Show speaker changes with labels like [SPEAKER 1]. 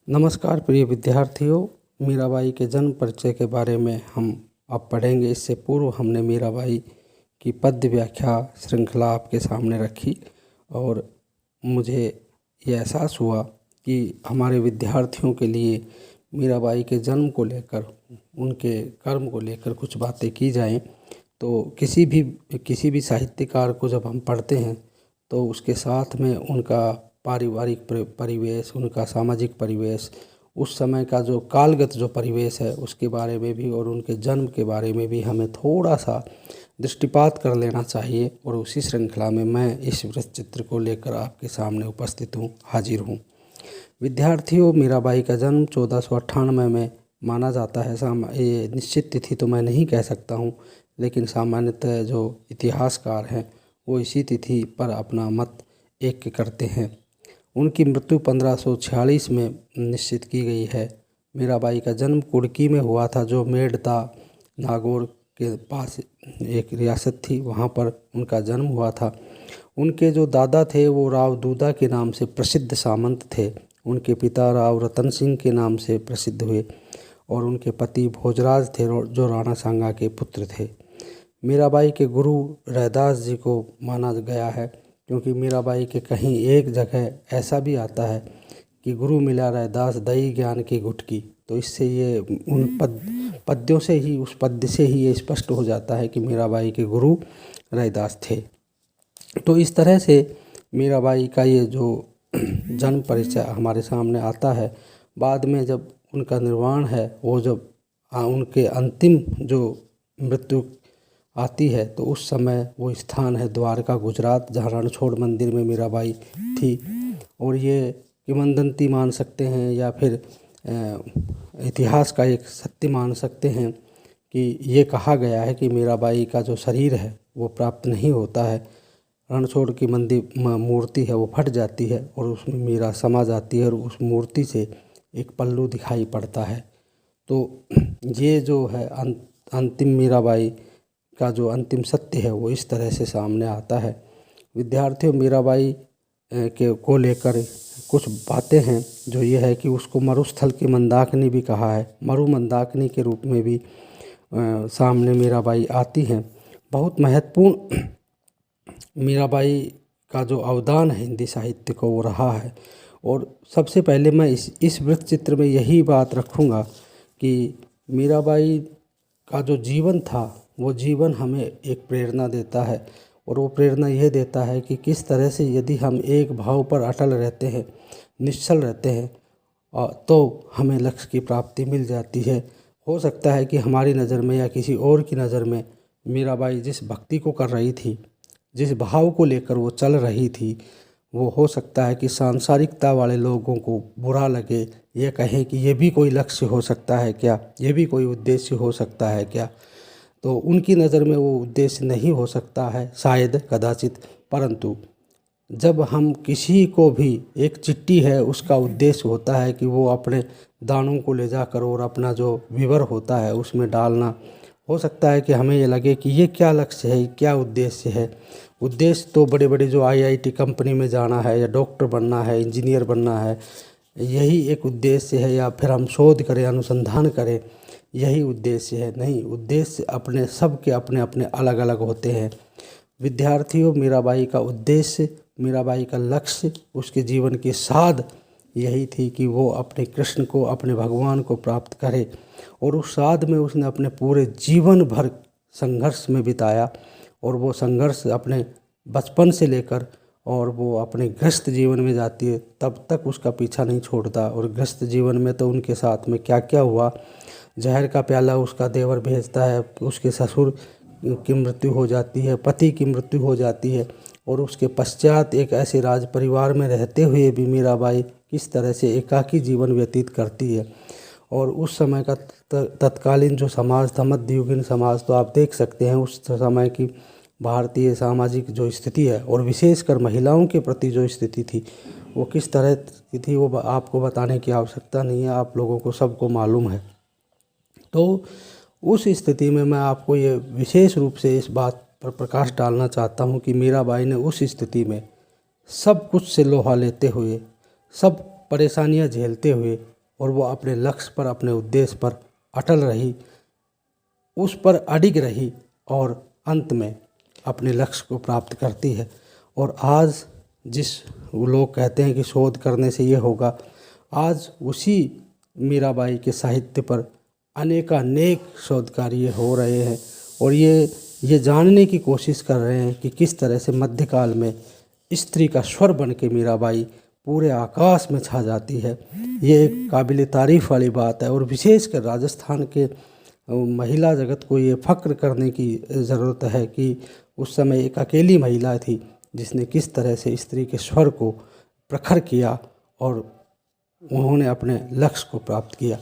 [SPEAKER 1] नमस्कार प्रिय विद्यार्थियों, मीराबाई के जन्म परिचय के बारे में हम अब पढ़ेंगे। इससे पूर्व हमने मीराबाई की पद्य व्याख्या श्रृंखला आपके सामने रखी और मुझे ये एहसास हुआ कि हमारे विद्यार्थियों के लिए मीराबाई के जन्म को लेकर, उनके कर्म को लेकर कुछ बातें की जाएं। तो किसी भी साहित्यकार को जब हम पढ़ते हैं तो उसके साथ में उनका पारिवारिक परिवेश, उनका सामाजिक परिवेश, उस समय का जो कालगत जो परिवेश है उसके बारे में भी और उनके जन्म के बारे में भी हमें थोड़ा सा दृष्टिपात कर लेना चाहिए। और उसी श्रृंखला में मैं इस वृत्तचित्र को लेकर आपके सामने उपस्थित हूँ, हाजिर हूँ। विद्यार्थियों, मीराबाई का जन्म 1498 में माना जाता है। ये निश्चित तिथि तो मैं नहीं कह सकता हूँ, लेकिन सामान्यतः जो इतिहासकार हैं वो इसी तिथि पर अपना मत एक करते हैं। उनकी मृत्यु 1546 में निश्चित की गई है। मीराबाई का जन्म कुर्की में हुआ था, जो मेड़ता नागौर के पास एक रियासत थी, वहाँ पर उनका जन्म हुआ था। उनके जो दादा थे वो राव दूदा के नाम से प्रसिद्ध सामंत थे। उनके पिता राव रतन सिंह के नाम से प्रसिद्ध हुए और उनके पति भोजराज थे, जो राणा सांगा के पुत्र थे। मीराबाई के गुरु रैदास जी को माना गया है, क्योंकि मीराबाई के कहीं एक जगह ऐसा भी आता है कि गुरु मिला रैदास दई ज्ञान की गुटकी। तो इससे ये उन पद्यों से ही, उस पद्य से ही ये स्पष्ट हो जाता है कि मीराबाई के गुरु रैदास थे। तो इस तरह से मीराबाई का ये जो जन्म परिचय हमारे सामने आता है। बाद में जब उनका निर्वाण है, वो जब उनके अंतिम जो मृत्यु आती है तो उस समय वो स्थान है द्वारका, गुजरात, जहाँ रणछोड़ मंदिर में मीराबाई थी। और ये किंवदंती मान सकते हैं या फिर इतिहास का एक सत्य मान सकते हैं कि ये कहा गया है कि मीराबाई का जो शरीर है वो प्राप्त नहीं होता है। रणछोड़ की मंदिर मूर्ति है वो फट जाती है और उसमें मीरा समा जाती है और उस मूर्ति से एक पल्लू दिखाई पड़ता है। तो ये जो है अंतिम मीराबाई का जो अंतिम सत्य है वो इस तरह से सामने आता है। विद्यार्थियों, मीराबाई को लेकर कुछ बातें हैं, जो ये है कि उसको मरुस्थल की मंदाकिनी भी कहा है। मरु मंदाकिनी के रूप में भी सामने मीराबाई आती हैं। बहुत महत्वपूर्ण मीराबाई का जो अवदान है हिंदी साहित्य को वो रहा है। और सबसे पहले मैं इस वृत्तचित्र में यही बात रखूँगा कि मीराबाई का जो जीवन था वो जीवन हमें एक प्रेरणा देता है। और वो प्रेरणा यह देता है कि किस तरह से यदि हम एक भाव पर अटल रहते हैं, निश्चल रहते हैं, तो हमें लक्ष्य की प्राप्ति मिल जाती है। हो सकता है कि हमारी नज़र में या किसी और की नज़र में मीराबाई जिस भक्ति को कर रही थी, जिस भाव को लेकर वो चल रही थी, वो हो सकता है कि सांसारिकता वाले लोगों को बुरा लगे, ये कहें कि ये भी कोई लक्ष्य हो सकता है क्या, ये भी कोई उद्देश्य हो सकता है क्या। तो उनकी नज़र में वो उद्देश्य नहीं हो सकता है शायद, कदाचित। परंतु जब हम किसी को भी, एक चिट्ठी है उसका उद्देश्य होता है कि वो अपने दानों को ले जाकर और अपना जो विवर होता है उसमें डालना। हो सकता है कि हमें ये लगे कि ये क्या लक्ष्य है, क्या उद्देश्य है। उद्देश्य तो बड़े बड़े जो आईआईटी कंपनी में जाना है या डॉक्टर बनना है, इंजीनियर बनना है, यही एक उद्देश्य है। या फिर हम शोध करें, अनुसंधान करें, यही उद्देश्य है। नहीं, उद्देश्य अपने सब के अपने अपने अलग अलग होते हैं। विद्यार्थियों, मीराबाई का उद्देश्य, मीराबाई का लक्ष्य, उसके जीवन की साध यही थी कि वो अपने कृष्ण को, अपने भगवान को प्राप्त करे। और उस साध में उसने अपने पूरे जीवन भर संघर्ष में बिताया। और वो संघर्ष अपने बचपन से लेकर और वो अपने गृहस्थ जीवन में जाती है तब तक उसका पीछा नहीं छोड़ता। और गृहस्थ जीवन में तो उनके साथ में क्या क्या हुआ। जहर का प्याला उसका देवर भेजता है, उसके ससुर की मृत्यु हो जाती है, पति की मृत्यु हो जाती है। और उसके पश्चात एक ऐसे राज परिवार में रहते हुए भी मीराबाई किस तरह से एकाकी जीवन व्यतीत करती है। और उस समय का तत्कालीन जो समाज था, मध्ययुगीन समाज, तो आप देख सकते हैं उस समय की भारतीय सामाजिक जो स्थिति है और विशेषकर महिलाओं के प्रति जो स्थिति थी वो किस तरह की थी, वो आपको बताने की आवश्यकता नहीं है, आप लोगों को सबको मालूम है। तो उस स्थिति में मैं आपको ये विशेष रूप से इस बात पर प्रकाश डालना चाहता हूँ कि मीराबाई ने उस स्थिति में सब कुछ से लोहा लेते हुए, सब परेशानियाँ झेलते हुए और वो अपने लक्ष्य पर, अपने उद्देश्य पर अटल रही, उस पर अडिग रही और अंत में अपने लक्ष्य को प्राप्त करती है। और आज जिस लोग कहते हैं कि शोध करने से ये होगा, आज उसी मीराबाई के साहित्य पर अनेकानेक शोध कार्य हो रहे हैं और ये जानने की कोशिश कर रहे हैं कि किस तरह से मध्यकाल में स्त्री का स्वर बन के मीराबाई पूरे आकाश में छा जाती है। ये एक काबिल तारीफ़ वाली बात है और विशेषकर राजस्थान के महिला जगत को ये फ़ख्र करने की ज़रूरत है कि उस समय एक अकेली महिला थी जिसने किस तरह से स्त्री के स्वर को प्रखर किया और उन्होंने अपने लक्ष्य को प्राप्त किया।